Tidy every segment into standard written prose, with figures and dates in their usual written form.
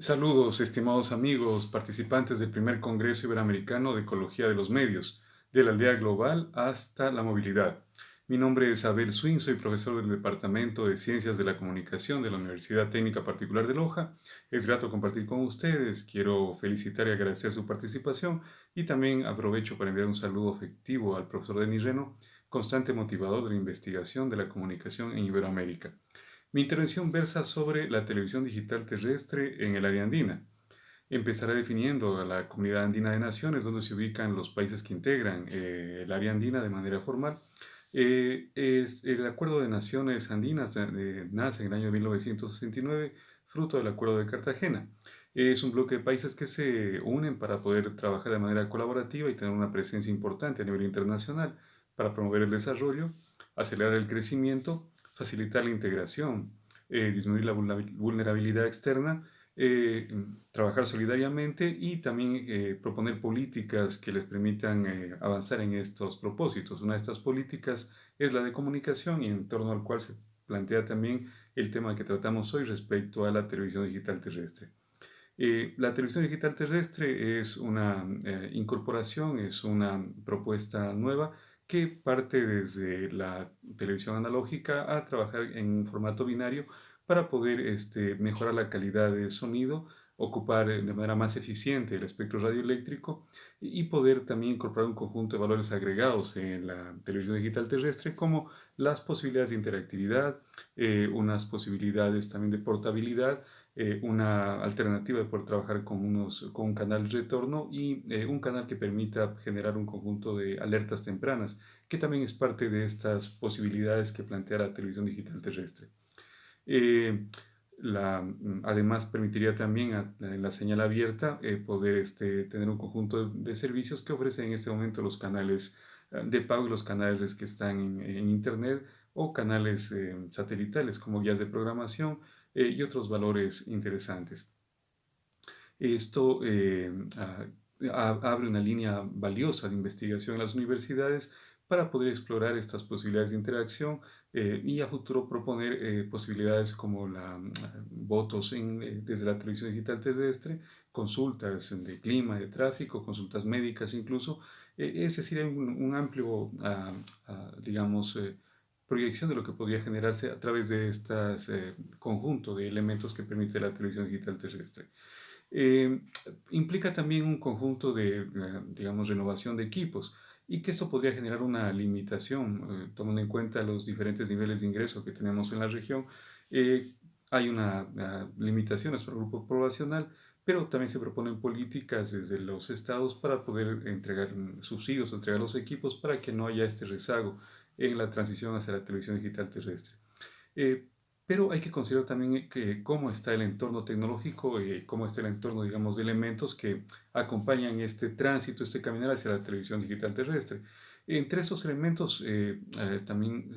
Saludos, estimados amigos, participantes del primer Congreso Iberoamericano de Ecología de los Medios, de la aldea global hasta la movilidad. Mi nombre es Abel Swin, soy profesor del Departamento de Ciencias de la Comunicación de la Universidad Técnica Particular de Loja. Es grato compartir con ustedes, quiero felicitar y agradecer su participación y también aprovecho para enviar un saludo afectivo al profesor Denis Reno, constante motivador de la investigación de la comunicación en Iberoamérica. Mi intervención versa sobre la televisión digital terrestre en el área andina. Empezará definiendo a la Comunidad Andina de Naciones, donde se ubican los países que integran el área andina de manera formal. El Acuerdo de Naciones Andinas nace en el año 1969, fruto del Acuerdo de Cartagena. Es un bloque de países que se unen para poder trabajar de manera colaborativa y tener una presencia importante a nivel internacional para promover el desarrollo, acelerar el crecimiento, facilitar la integración, disminuir la vulnerabilidad externa, eh, trabajar solidariamente y también proponer políticas que les permitan avanzar en estos propósitos. Una de estas políticas es la de comunicación y en torno al cual se plantea también el tema que tratamos hoy respecto a la televisión digital terrestre. La televisión digital terrestre es una incorporación, es una propuesta nueva que parte desde la televisión analógica a trabajar en un formato binario para poder mejorar la calidad del sonido, ocupar de manera más eficiente el espectro radioeléctrico y poder también incorporar un conjunto de valores agregados en la televisión digital terrestre como las posibilidades de interactividad, unas posibilidades también de portabilidad, una alternativa de poder trabajar con un canal de retorno y un canal que permita generar un conjunto de alertas tempranas, que también es parte de estas posibilidades que plantea la televisión digital terrestre. Eh, Además, permitiría también a la señal abierta poder tener un conjunto de servicios que ofrecen en este momento los canales de pago y los canales que están en Internet o canales satelitales como guías de programación y otros valores interesantes. Esto abre una línea valiosa de investigación en las universidades para poder explorar estas posibilidades de interacción y a futuro proponer posibilidades como votos desde la televisión digital terrestre, consultas de clima, de tráfico, consultas médicas incluso. Es decir, hay un amplio, digamos, proyección de lo que podría generarse a través de este conjunto de elementos que permite la televisión digital terrestre. Eh, Implica también un conjunto de, digamos, renovación de equipos y que esto podría generar una limitación, tomando en cuenta los diferentes niveles de ingreso que tenemos en la región. Eh, Hay una limitaciones para el grupo poblacional, pero también se proponen políticas desde los estados para poder entregar subsidios, entregar los equipos para que no haya este rezago en la transición hacia la televisión digital terrestre. Eh, pero hay que considerar también que cómo está el entorno tecnológico, cómo está el entorno, digamos, de elementos que acompañan este tránsito, este caminar hacia la televisión digital terrestre. Entre estos elementos también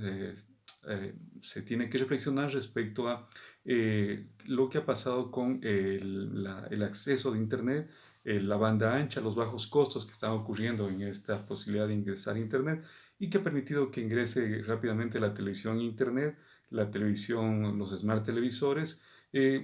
se tiene que reflexionar respecto a lo que ha pasado con el acceso de Internet, la banda ancha, los bajos costos que están ocurriendo en esta posibilidad de ingresar a Internet y que ha permitido que ingrese rápidamente la televisión a Internet, la televisión, los smart televisores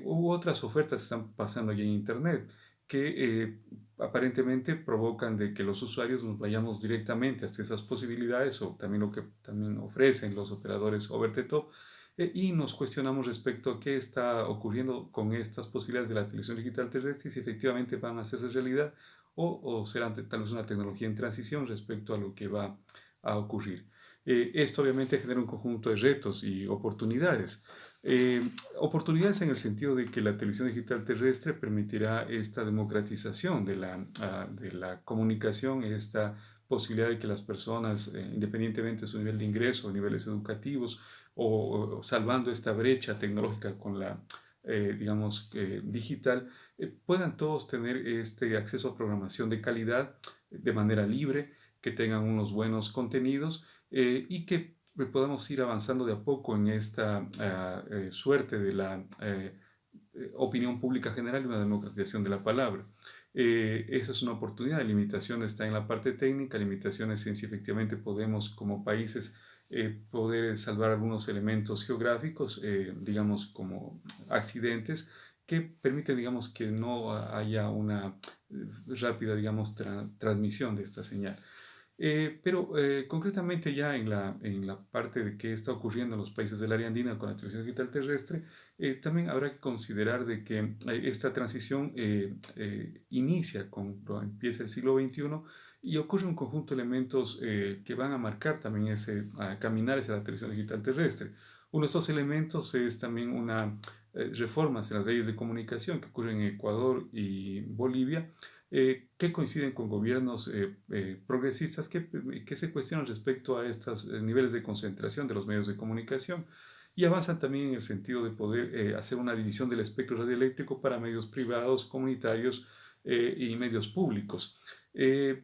u otras ofertas que están pasando allí en Internet que aparentemente provocan de que los usuarios nos vayamos directamente hasta esas posibilidades o también lo que también ofrecen los operadores over the top y nos cuestionamos respecto a qué está ocurriendo con estas posibilidades de la televisión digital terrestre y si efectivamente van a hacerse realidad o serán tal vez una tecnología en transición respecto a lo que va a ocurrir. Esto obviamente genera un conjunto de retos y oportunidades. Eh, Oportunidades en el sentido de que la televisión digital terrestre permitirá esta democratización de la comunicación, esta posibilidad de que las personas, independientemente de su nivel de ingreso, niveles educativos o salvando esta brecha tecnológica con la, digamos, digital, puedan todos tener este acceso a programación de calidad de manera libre, que tengan unos buenos contenidos y que podamos ir avanzando de a poco en esta suerte de la opinión pública general y una democratización de la palabra. Esa es una oportunidad. La limitación está en la parte técnica, limitaciones en si efectivamente podemos como países poder salvar algunos elementos geográficos, digamos como accidentes, que permiten, digamos, que no haya una rápida, digamos, transmisión de esta señal. Pero concretamente ya en la parte de qué está ocurriendo en los países del área andina con la televisión digital terrestre, también habrá que considerar de que esta transición inicia cuando empieza el siglo XXI y ocurre un conjunto de elementos que van a marcar también ese caminar hacia la televisión digital terrestre. Uno de estos elementos es también una reformas en las leyes de comunicación que ocurren en Ecuador y Bolivia, que coinciden con gobiernos progresistas que se cuestionan respecto a estos niveles de concentración de los medios de comunicación y avanzan también en el sentido de poder hacer una división del espectro radioeléctrico para medios privados, comunitarios y medios públicos,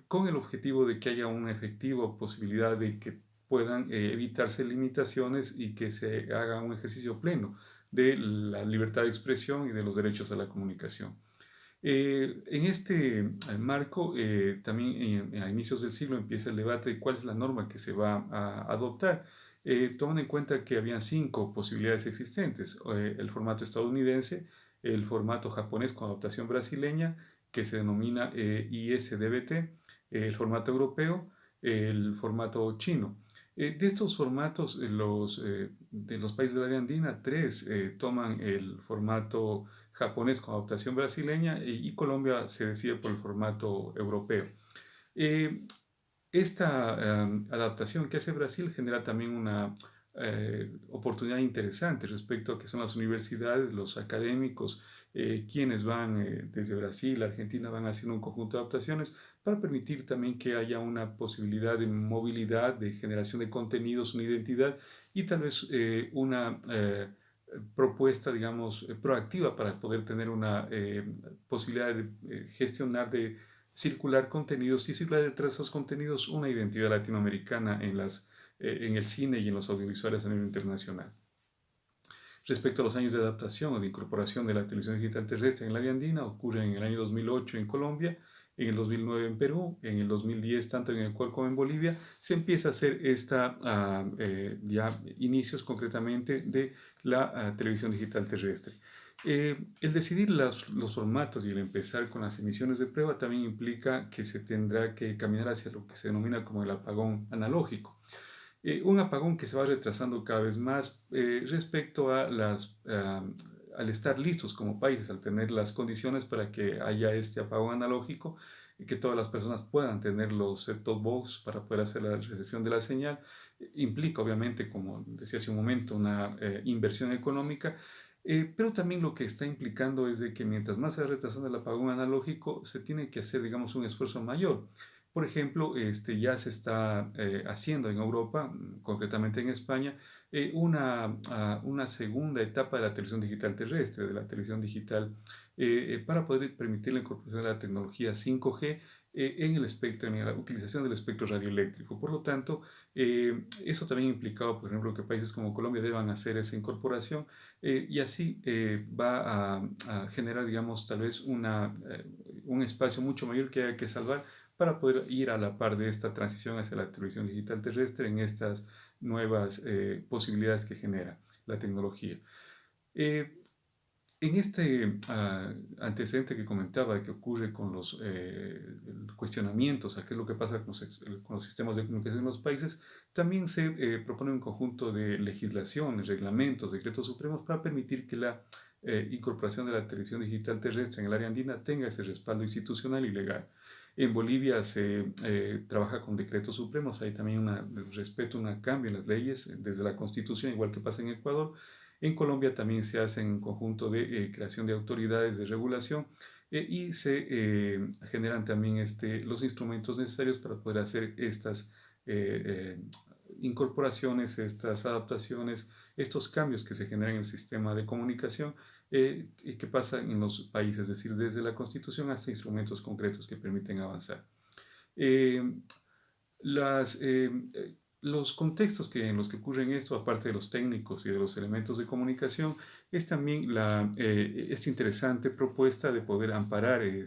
con el objetivo de que haya una efectiva posibilidad de que puedan evitarse limitaciones y que se haga un ejercicio pleno de la libertad de expresión y de los derechos a la comunicación. En este marco, también a inicios del siglo empieza el debate de cuál es la norma que se va a adoptar, tomando en cuenta que habían cinco posibilidades existentes: el formato estadounidense, el formato japonés con adaptación brasileña, que se denomina ISDBT, el formato europeo, el formato chino. De estos formatos, de los países del área andina, tres toman el formato japonés con adaptación brasileña y Colombia se decide por el formato europeo. Eh, Esta adaptación que hace Brasil genera también una oportunidad interesante respecto a que son las universidades, los académicos, quienes van desde Brasil, Argentina, van haciendo un conjunto de adaptaciones para permitir también que haya una posibilidad de movilidad, de generación de contenidos, una identidad y tal vez una propuesta, digamos, proactiva para poder tener una posibilidad de gestionar, de circular contenidos y circular detrás de esos contenidos una identidad latinoamericana en el cine y en los audiovisuales a nivel internacional. Respecto a los años de adaptación o de incorporación de la televisión digital terrestre en el área andina, ocurre en el año 2008 en Colombia, en el 2009 en Perú, en el 2010 tanto en Ecuador como en Bolivia, se empieza a hacer ya inicios concretamente de la televisión digital terrestre. El decidir los formatos y el empezar con las emisiones de prueba también implica que se tendrá que caminar hacia lo que se denomina como el apagón analógico. Un apagón que se va retrasando cada vez más respecto a al estar listos como países, al tener las condiciones para que haya este apagón analógico y que todas las personas puedan tener los set-top box para poder hacer la recepción de la señal, implica obviamente, como decía hace un momento, una inversión económica, pero también lo que está implicando es de que mientras más se va retrasando el apagón analógico, se tiene que hacer, digamos, un esfuerzo mayor. Por ejemplo, ya se está haciendo en Europa, concretamente en España, una segunda etapa de la televisión digital terrestre, de la televisión digital, para poder permitir la incorporación de la tecnología 5G en el espectro, en la utilización del espectro radioeléctrico. Por lo tanto, eso también ha implicado, por ejemplo, que países como Colombia deban hacer esa incorporación y así va a generar, digamos, tal vez un espacio mucho mayor que hay que salvar para poder ir a la par de esta transición hacia la televisión digital terrestre en estas nuevas posibilidades que genera la tecnología. Eh, en este antecedente que comentaba que ocurre con los cuestionamientos a qué es lo que pasa con los sistemas de comunicación en los países, también se propone un conjunto de legislaciones, reglamentos, decretos supremos para permitir que la incorporación de la televisión digital terrestre en el área andina tenga ese respaldo institucional y legal. En Bolivia se trabaja con decretos supremos, hay también un respeto, un cambio en las leyes desde la Constitución, igual que pasa en Ecuador. En Colombia también se hace un conjunto de creación de autoridades de regulación y se generan también los instrumentos necesarios para poder hacer estas incorporaciones, estas adaptaciones, estos cambios que se generan en el sistema de comunicación y que pasan en los países, es decir, desde la Constitución hasta instrumentos concretos que permiten avanzar. Eh, las, los contextos en los que ocurren esto, aparte de los técnicos y de los elementos de comunicación, es también esta interesante propuesta de poder amparar eh,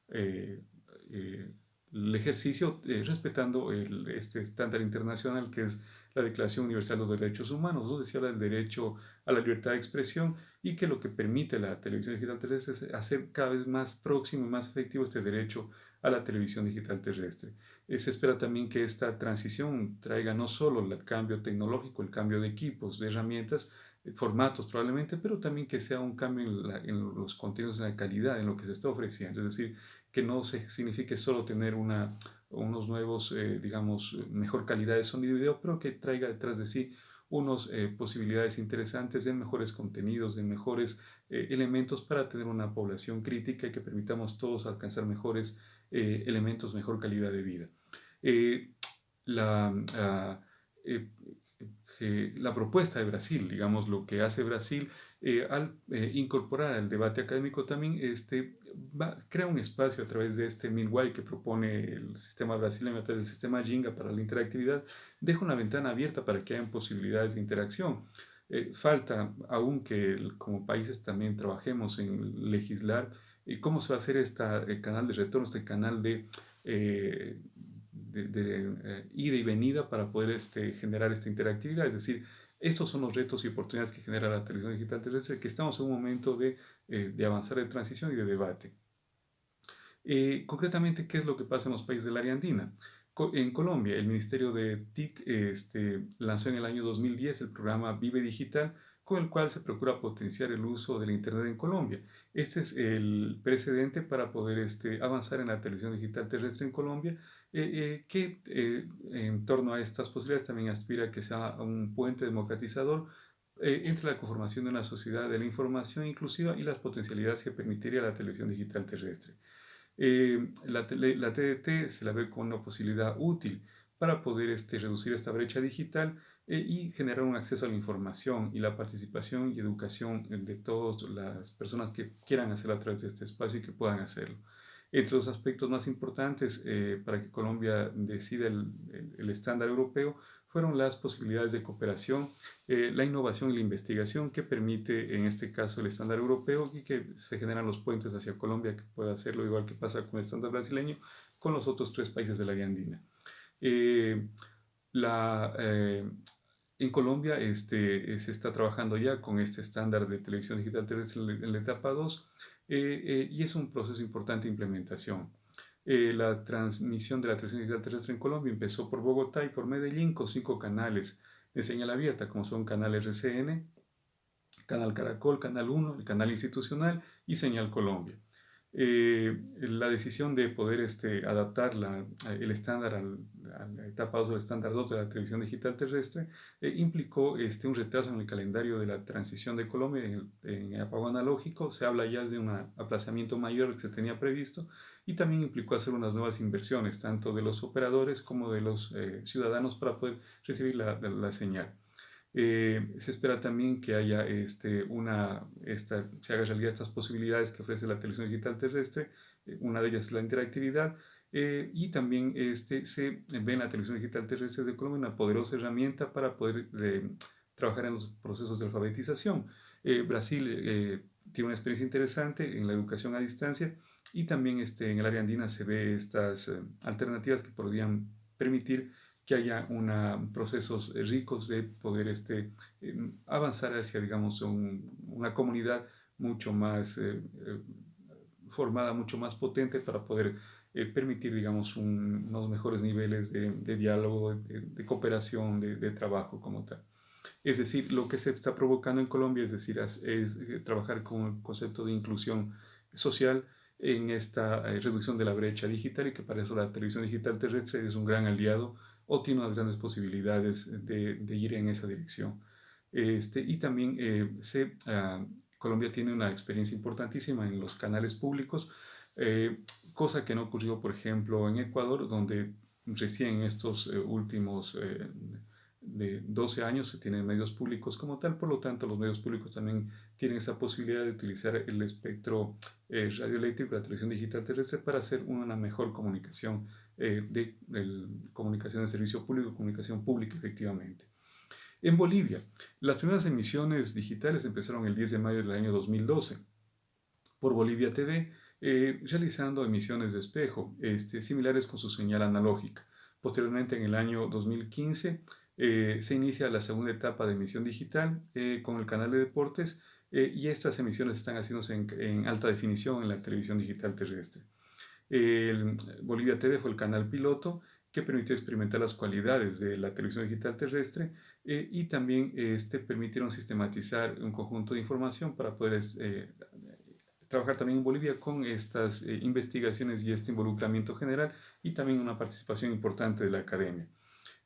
eh, el ejercicio respetando este estándar internacional que es la Declaración Universal de los Derechos Humanos, donde se habla del derecho a la libertad de expresión y que lo que permite la televisión digital terrestre es hacer cada vez más próximo y más efectivo este derecho a la televisión digital terrestre. Se espera también que esta transición traiga no solo el cambio tecnológico, el cambio de equipos, de herramientas, formatos probablemente, pero también que sea un cambio en los contenidos, en la calidad, en lo que se está ofreciendo. Es decir, que no se signifique solo tener unos nuevos, digamos, mejor calidad de sonido y video, pero que traiga detrás de sí unas posibilidades interesantes de mejores contenidos, de mejores elementos para tener una población crítica y que permitamos todos alcanzar mejores elementos, mejor calidad de vida. Eh, la, ah, eh, la propuesta de Brasil, digamos, lo que hace Brasil al incorporar al debate académico también crea un espacio a través de este Midway que propone el sistema brasileño a través del sistema Ginga para la interactividad, deja una ventana abierta para que hayan posibilidades de interacción. Falta aún que como países también trabajemos en legislar cómo se va a hacer este canal de retorno, este canal de ida y venida para poder generar esta interactividad. Es decir, estos son los retos y oportunidades que genera la televisión digital terrestre, que estamos en un momento de avanzar de transición y de debate. Concretamente, ¿qué es lo que pasa en los países del área andina? En Colombia, el Ministerio de TIC lanzó en el año 2010 el programa Vive Digital, con el cual se procura potenciar el uso del Internet en Colombia. Este es el precedente para poder avanzar en la televisión digital terrestre en Colombia, que en torno a estas posibilidades también aspira a que sea un puente democratizador entre la conformación de una sociedad de la información inclusiva y las potencialidades que permitiría la televisión digital terrestre. La TDT se la ve como una posibilidad útil para poder reducir esta brecha digital y generar un acceso a la información y la participación y educación de todas las personas que quieran hacerlo a través de este espacio y que puedan hacerlo. Entre los aspectos más importantes para que Colombia decida el estándar europeo fueron las posibilidades de cooperación, la innovación y la investigación que permite en este caso el estándar europeo y que se generan los puentes hacia Colombia que pueda hacerlo igual que pasa con el estándar brasileño con los otros 3 países del área andina. Eh, la, eh, en Colombia se está trabajando ya con este estándar de televisión digital terrestre en la etapa 2 y es un proceso importante de implementación. La transmisión de la televisión digital terrestre en Colombia empezó por Bogotá y por Medellín con 5 canales de señal abierta, como son Canal RCN, Canal Caracol, Canal 1, el canal institucional y Señal Colombia. La decisión de poder adaptar el estándar a la etapa 2 o el estándar 2 de la televisión digital terrestre implicó un retraso en el calendario de la transición de Colombia en el apagón analógico. Se habla ya de un aplazamiento mayor que se tenía previsto y también implicó hacer unas nuevas inversiones, tanto de los operadores como de los ciudadanos para poder recibir la señal. Se espera también que haya se haga realidad estas posibilidades que ofrece la televisión digital terrestre. Una de ellas es la interactividad. Y también se ve en la televisión digital terrestre de Colombia una poderosa herramienta para poder trabajar en los procesos de alfabetización. Brasil tiene una experiencia interesante en la educación a distancia y también en el área andina se ve estas alternativas que podrían permitir que haya procesos ricos de poder avanzar hacia, digamos, una comunidad mucho más formada, mucho más potente para poder permitir, digamos, unos mejores niveles de diálogo, de cooperación, de trabajo como tal. Es decir, lo que se está provocando en Colombia, es decir, es trabajar con el concepto de inclusión social en esta reducción de la brecha digital y que para eso la televisión digital terrestre es un gran aliado o tiene unas grandes posibilidades de ir en esa dirección. Y también Colombia tiene una experiencia importantísima en los canales públicos, cosa que no ocurrió, por ejemplo, en Ecuador, donde recién en estos últimos de 12 años se tienen medios públicos como tal, por lo tanto los medios públicos también tienen esa posibilidad de utilizar el espectro radioeléctrico, la televisión digital terrestre para hacer una mejor comunicación comunicación de servicio público, comunicación pública efectivamente. En Bolivia, las primeras emisiones digitales empezaron el 10 de mayo del año 2012 por Bolivia TV, realizando emisiones de espejo similares con su señal analógica. Posteriormente, en el año 2015, Se inicia la segunda etapa de emisión digital con el canal de deportes y estas emisiones están haciéndose en alta definición en la televisión digital terrestre. El Bolivia TV fue el canal piloto que permitió experimentar las cualidades de la televisión digital terrestre y también permitieron sistematizar un conjunto de información para poder trabajar también en Bolivia con estas investigaciones y este involucramiento general y también una participación importante de la academia.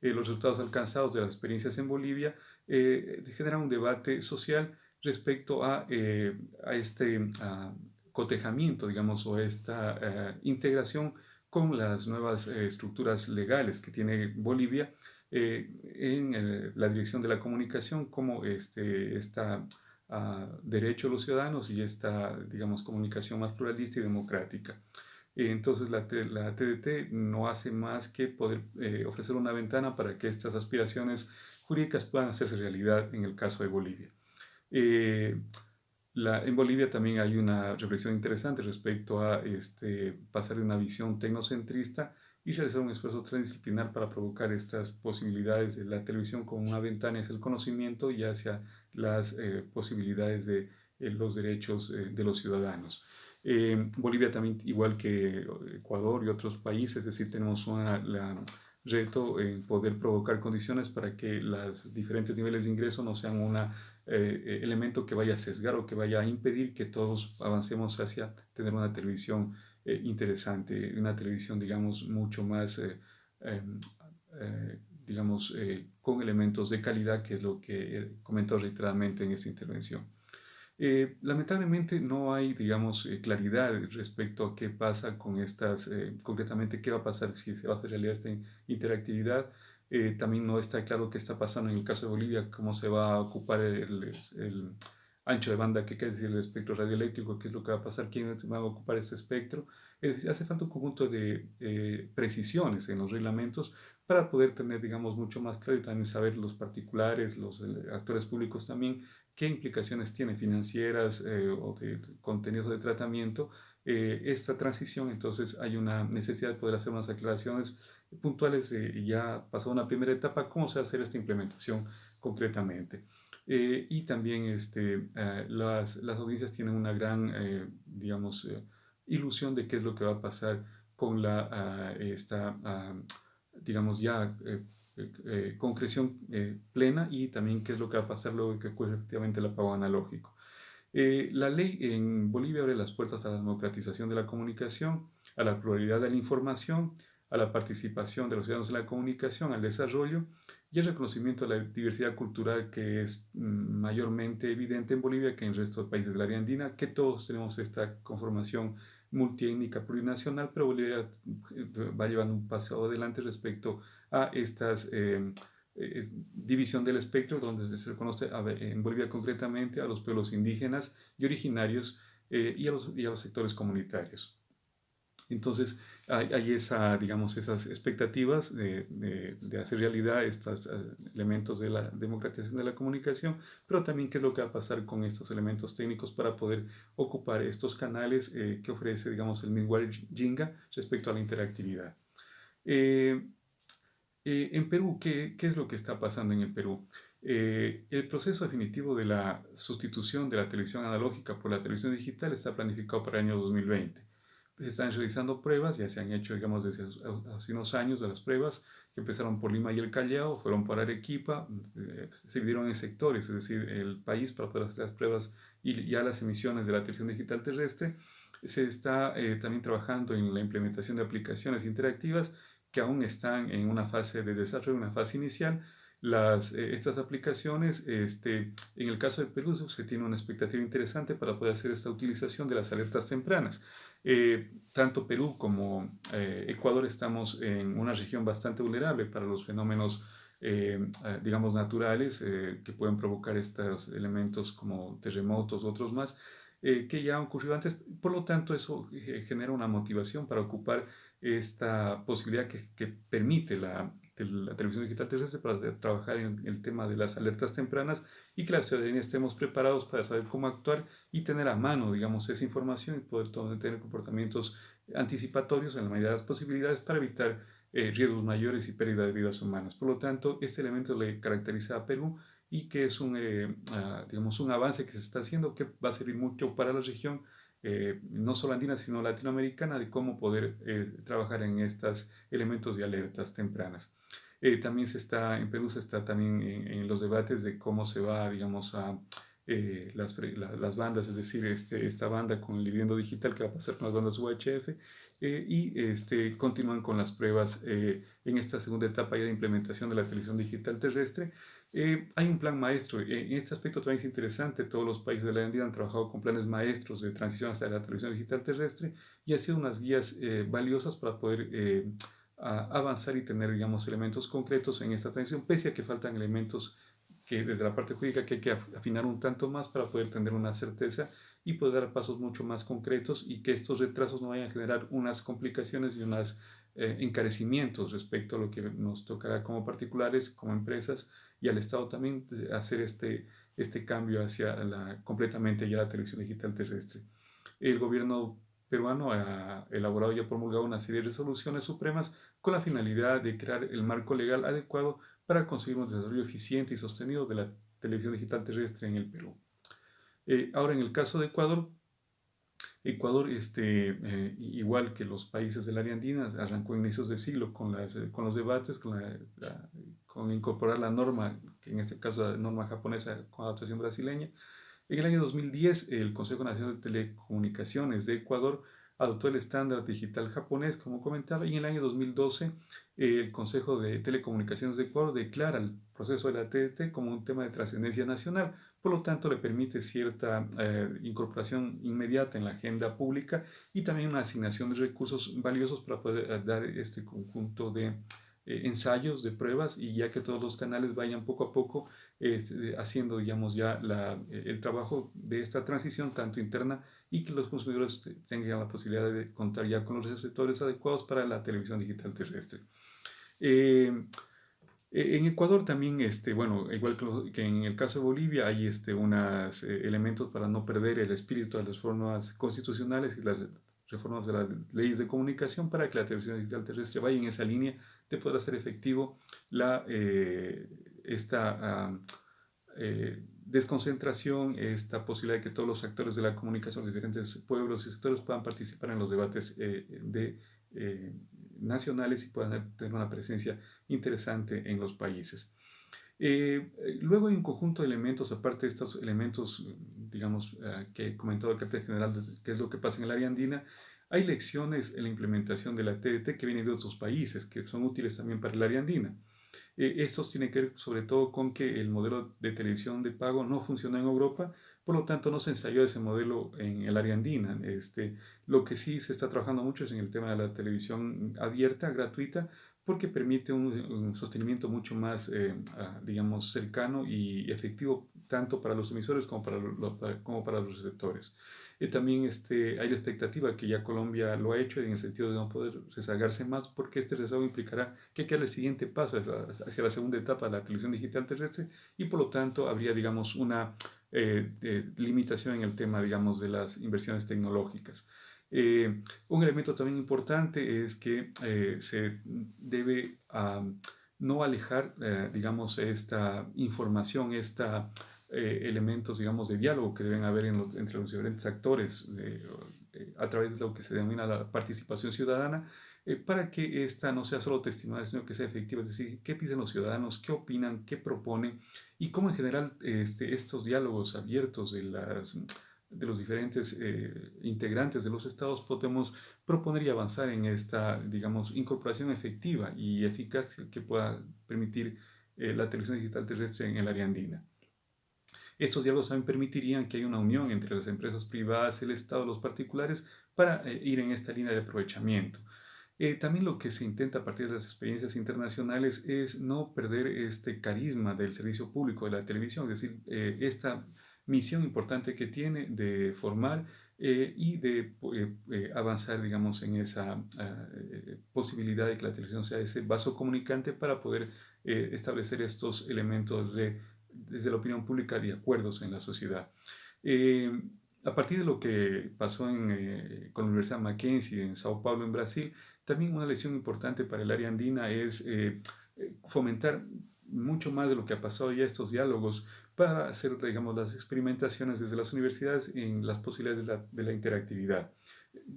Los resultados alcanzados de las experiencias en Bolivia generan un debate social respecto a este cotejamiento, digamos, o esta integración con las nuevas estructuras legales que tiene Bolivia en la dirección de la comunicación, como derecho de los ciudadanos y esta, digamos, comunicación más pluralista y democrática. Entonces la TDT no hace más que poder ofrecer una ventana para que estas aspiraciones jurídicas puedan hacerse realidad en el caso de Bolivia. Eh, en Bolivia también hay una reflexión interesante respecto a pasar de una visión tecnocentrista y realizar un esfuerzo transdisciplinar para provocar estas posibilidades de la televisión como una ventana hacia el conocimiento y hacia las posibilidades de los derechos de los ciudadanos. Bolivia también, igual que Ecuador y otros países, es decir, tenemos un reto en poder provocar condiciones para que los diferentes niveles de ingreso no sean un elemento que vaya a sesgar o que vaya a impedir que todos avancemos hacia tener una televisión interesante, una televisión, digamos, mucho más, digamos, con elementos de calidad, que es lo que he comentado reiteradamente en esta intervención. Lamentablemente no hay, digamos, claridad respecto a qué pasa con estas, concretamente qué va a pasar si se va a hacer realidad esta interactividad. También no está claro qué está pasando en el caso de Bolivia, cómo se va a ocupar el ancho de banda, que es decir, el espectro radioeléctrico, qué es lo que va a pasar, quién va a ocupar este espectro. Es decir, hace falta un conjunto de precisiones en los reglamentos para poder tener, digamos, mucho más claro y también saber los particulares, los actores públicos también, qué implicaciones tiene financieras o de contenidos de tratamiento esta transición. Entonces hay una necesidad de poder hacer unas aclaraciones puntuales y ya pasado una primera etapa, cómo se va a hacer esta implementación concretamente. Y también las audiencias tienen una gran, digamos, ilusión de qué es lo que va a pasar con digamos, ya concreción plena y también qué es lo que va a pasar luego de que ocurre efectivamente el apagón analógico. La ley en Bolivia abre las puertas a la democratización de la comunicación, a la pluralidad de la información, a la participación de los ciudadanos en la comunicación, al desarrollo y el reconocimiento de la diversidad cultural que es mayormente evidente en Bolivia que en el resto de países del área andina, que todos tenemos esta conformación multiétnica plurinacional, pero Bolivia va llevando un paso adelante respecto a estas división del espectro, donde se reconoce en Bolivia concretamente a los pueblos indígenas y originarios y a los sectores comunitarios. Entonces, hay digamos, esas expectativas de hacer realidad estos elementos de la democratización de la comunicación, pero también qué es lo que va a pasar con estos elementos técnicos para poder ocupar estos canales que ofrece, digamos, el middleware Jinga respecto a la interactividad. Eh, en Perú, ¿qué es lo que está pasando en el Perú? El proceso definitivo de la sustitución de la televisión analógica por la televisión digital está planificado para el año 2020. Se están realizando pruebas, ya se han hecho, digamos, desde hace unos años de las pruebas que empezaron por Lima y el Callao, fueron por Arequipa, se dividieron en sectores, es decir, el país para poder hacer las pruebas y ya las emisiones de la televisión digital terrestre. Se está también trabajando en la implementación de aplicaciones interactivas que aún están en una fase de desarrollo, una fase inicial. Estas aplicaciones, en el caso de Perú, se tiene una expectativa interesante para poder hacer esta utilización de las alertas tempranas. Tanto Perú como Ecuador estamos en una región bastante vulnerable para los fenómenos, digamos, naturales que pueden provocar estos elementos como terremotos u otros más, que ya han ocurrido antes. Por lo tanto, eso genera una motivación para ocupar esta posibilidad que permite la televisión digital terrestre para trabajar en el tema de las alertas tempranas y que la ciudadanía estemos preparados para saber cómo actuar y tener a mano, digamos, esa información y poder tener comportamientos anticipatorios en la medida de las posibilidades para evitar riesgos mayores y pérdida de vidas humanas. Por lo tanto, este elemento le caracteriza a Perú y que es digamos, un avance que se está haciendo que va a servir mucho para la región, no solo andina, sino latinoamericana, de cómo poder trabajar en estos elementos de alertas tempranas. También en Perú se está también en los debates de cómo se va, digamos, a las bandas, es decir, esta banda con el dividendo digital que va a pasar con las bandas UHF, continúan con las pruebas en esta segunda etapa ya de implementación de la televisión digital terrestre. Hay un plan maestro. En este aspecto también es interesante. Todos los países de la Andina han trabajado con planes maestros de transición hacia la televisión digital terrestre y ha sido unas guías valiosas para poder avanzar y tener, digamos, elementos concretos en esta transición, pese a que faltan elementos que desde la parte jurídica que hay que afinar un tanto más para poder tener una certeza y poder dar pasos mucho más concretos y que estos retrasos no vayan a generar unas complicaciones y unos encarecimientos respecto a lo que nos tocará como particulares, como empresas y al Estado también hacer este cambio hacia completamente ya la televisión digital terrestre. El gobierno peruano ha elaborado y ha promulgado una serie de resoluciones supremas con la finalidad de crear el marco legal adecuado para conseguir un desarrollo eficiente y sostenido de la televisión digital terrestre en el Perú. Ahora, en el caso de Ecuador, igual que los países del área andina, arrancó a inicios de siglo con los debates, con incorporar la norma, que en este caso la norma japonesa con adaptación brasileña. En el año 2010, el Consejo Nacional de Telecomunicaciones de Ecuador adoptó el estándar digital japonés, como comentaba, y en el año 2012 el Consejo de Telecomunicaciones de Ecuador declara el proceso de la TDT como un tema de trascendencia nacional, por lo tanto le permite cierta incorporación inmediata en la agenda pública y también una asignación de recursos valiosos para poder dar este conjunto de ensayos, de pruebas, y ya que todos los canales vayan poco a poco haciendo, digamos, ya el trabajo de esta transición tanto interna y que los consumidores tengan la posibilidad de contar ya con los receptores adecuados para la televisión digital terrestre. En Ecuador también, bueno, igual que en el caso de Bolivia, hay unos elementos para no perder el espíritu de las reformas constitucionales y las reformas de las leyes de comunicación para que la televisión digital terrestre vaya en esa línea de poder hacer efectivo esta desconcentración, esta posibilidad de que todos los actores de la comunicación, los diferentes pueblos y sectores puedan participar en los debates nacionales y puedan tener una presencia interesante en los países. Luego hay un conjunto de elementos, aparte de estos elementos, digamos, que he comentado el carácter general, qué es lo que pasa en el área andina. Hay lecciones en la implementación de la TDT que vienen de otros países, que son útiles también para el área andina. Estos tienen que ver sobre todo con que el modelo de televisión de pago no funciona en Europa, por lo tanto no se ensayó ese modelo en el área andina. Lo que sí se está trabajando mucho es en el tema de la televisión abierta, gratuita, porque permite un sostenimiento mucho más, digamos, cercano y efectivo tanto para los emisores como para los receptores. También hay la expectativa que ya Colombia lo ha hecho en el sentido de no poder rezagarse más porque este rezago implicará que hay que dar el siguiente paso hacia la segunda etapa de la televisión digital terrestre y por lo tanto habría, digamos, una limitación en el tema, digamos, de las inversiones tecnológicas. Un elemento también importante es que se debe no alejar, digamos, esta información, elementos, digamos, de diálogo que deben haber entre los diferentes actores a través de lo que se denomina la participación ciudadana, para que esta no sea solo testimonial, sino que sea efectiva, es decir, qué piden los ciudadanos, qué opinan, qué proponen y cómo en general estos diálogos abiertos de los diferentes integrantes de los estados podemos proponer y avanzar en esta, digamos, incorporación efectiva y eficaz que pueda permitir la televisión digital terrestre en el área andina. Estos diálogos también permitirían que haya una unión entre las empresas privadas, el Estado, los particulares, para ir en esta línea de aprovechamiento. También lo que se intenta a partir de las experiencias internacionales es no perder este carisma del servicio público de la televisión, es decir, esta misión importante que tiene de formar y de avanzar, digamos, en esa posibilidad de que la televisión sea ese vaso comunicante para poder establecer estos elementos desde la opinión pública de acuerdos en la sociedad. Eh, a partir de lo que pasó con la Universidad Mackenzie en Sao Paulo, en Brasil, También una lección importante para el área andina es fomentar mucho más de lo que ha pasado ya estos diálogos para hacer, digamos, las experimentaciones desde las universidades en las posibilidades de la interactividad,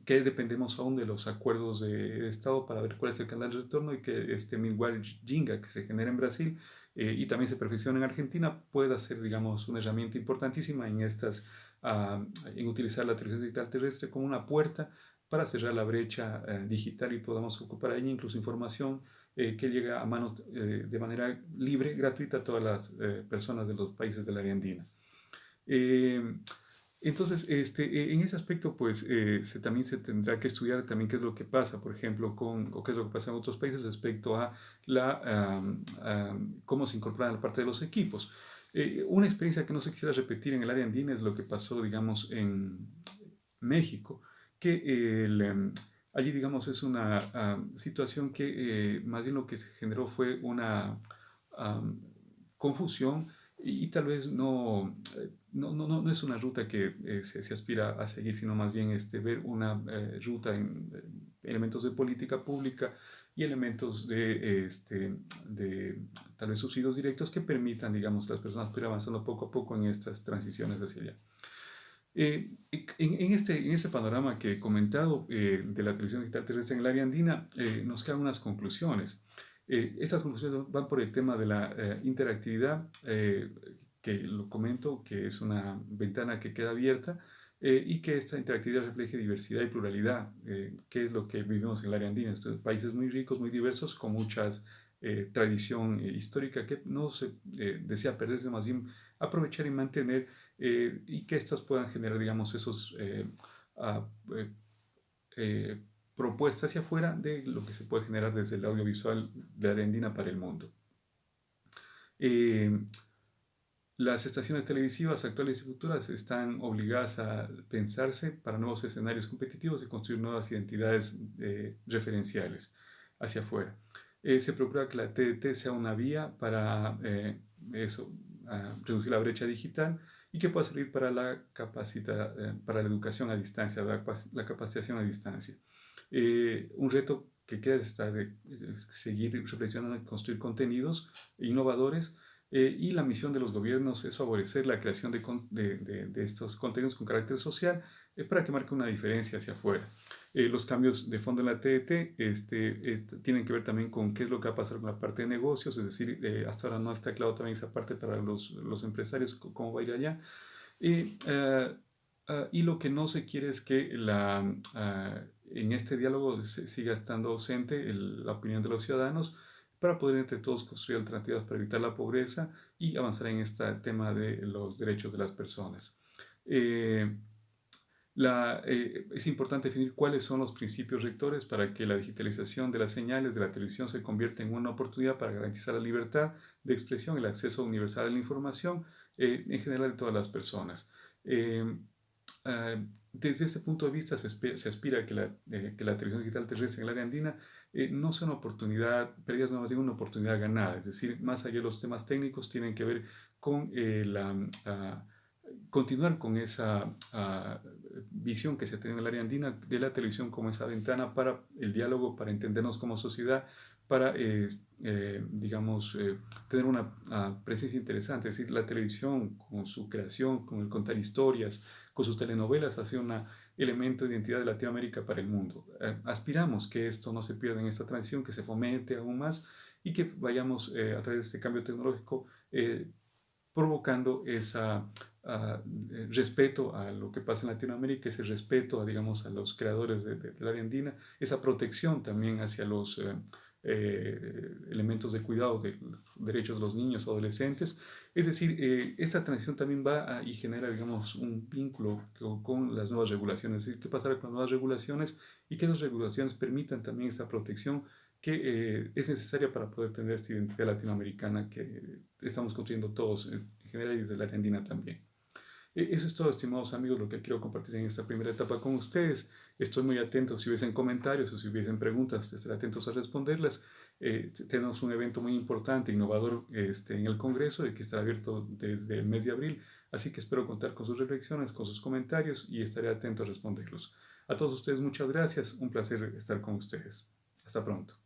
que dependemos aún de los acuerdos de Estado para ver cuál es el canal de retorno y que este Mingual Jinga que se genera en Brasil y también se perfecciona en Argentina pueda ser, digamos, una herramienta importantísima en en utilizar la televisión digital terrestre como una puerta para cerrar la brecha digital y podamos ocupar ahí incluso información que llega a manos de manera libre, gratuita a todas las personas de los países del área andina. Eh, entonces, en ese aspecto, pues también se tendrá que estudiar también qué es lo que pasa, por ejemplo, o qué es lo que pasa en otros países respecto a cómo se incorpora la parte de los equipos. Una experiencia que no se quisiera repetir en el área andina es lo que pasó, digamos, en México, que allí, digamos, es una situación que más bien lo que se generó fue una um, confusión y tal vez no es una ruta que se aspira a seguir, sino más bien ver una ruta en elementos de política pública y elementos de tal vez subsidios directos que permitan, digamos, que las personas puedan ir avanzando poco a poco en estas transiciones hacia allá. En este panorama que he comentado de la televisión digital terrestre en el área andina, nos quedan unas conclusiones. Esas conclusiones van por el tema de la interactividad, que lo comento, que es una ventana que queda abierta y que esta interactividad refleje diversidad y pluralidad, que es lo que vivimos en el área andina. Estos países muy ricos, muy diversos, con mucha tradición histórica que no se desea perderse, más bien aprovechar y mantener y que estas puedan generar, digamos, esos ah, eh, eh, propuestas hacia afuera de lo que se puede generar desde el audiovisual de Argentina para el mundo. Eh, las estaciones televisivas actuales y futuras están obligadas a pensarse para nuevos escenarios competitivos y construir nuevas identidades referenciales hacia afuera. Se procura que la TDT sea una vía para eso, reducir la brecha digital y que pueda servir para para la educación a distancia, la capacitación a distancia. Un reto que queda es seguir reflexionando y construir contenidos innovadores y la misión de los gobiernos es favorecer la creación de estos contenidos con carácter social para que marque una diferencia hacia afuera. Los cambios de fondo en la TDT tienen que ver también con qué es lo que va a pasar con la parte de negocios, es decir, hasta ahora no está claro también esa parte para los empresarios, cómo va a ir allá. Y lo que no se quiere es que en este diálogo siga estando ausente la opinión de los ciudadanos para poder entre todos construir alternativas para evitar la pobreza y avanzar en este tema de los derechos de las personas. Eh, es importante definir cuáles son los principios rectores para que la digitalización de las señales de la televisión se convierta en una oportunidad para garantizar la libertad de expresión, el acceso universal a la información en general de todas las personas. Eh, Desde este punto de vista se aspira a que la televisión digital terrestre en el área andina no sea una oportunidad perdida, sino más bien una oportunidad ganada. Es decir, más allá de los temas técnicos, tienen que ver con continuar con esa visión que se tiene en el área andina de la televisión como esa ventana para el diálogo, para entendernos como sociedad, para, digamos, tener una presencia interesante. Es decir, la televisión con su creación, con el contar historias, con sus telenovelas, ha sido un elemento de identidad de Latinoamérica para el mundo. Aspiramos que esto no se pierda en esta transición, que se fomente aún más y que vayamos a través de este cambio tecnológico provocando ese respeto a lo que pasa en Latinoamérica, ese respeto a, digamos, a los creadores del área andina, esa protección también hacia los elementos de cuidado de los derechos de los niños, adolescentes. Es decir, esta transición también va y genera, digamos, un vínculo con las nuevas regulaciones. Es decir, qué pasará con las nuevas regulaciones y que las regulaciones permitan también esa protección que es necesaria para poder tener esta identidad latinoamericana que estamos construyendo todos en general y desde la Argentina también. Eso es todo, estimados amigos, lo que quiero compartir en esta primera etapa con ustedes. Estoy muy atento si hubiesen comentarios o si hubiesen preguntas, estaré atentos a responderlas. Tenemos un evento muy importante, innovador en el Congreso, que estará abierto desde el mes de abril, así que espero contar con sus reflexiones, con sus comentarios y estaré atento a responderlos. A todos ustedes muchas gracias, un placer estar con ustedes. Hasta pronto.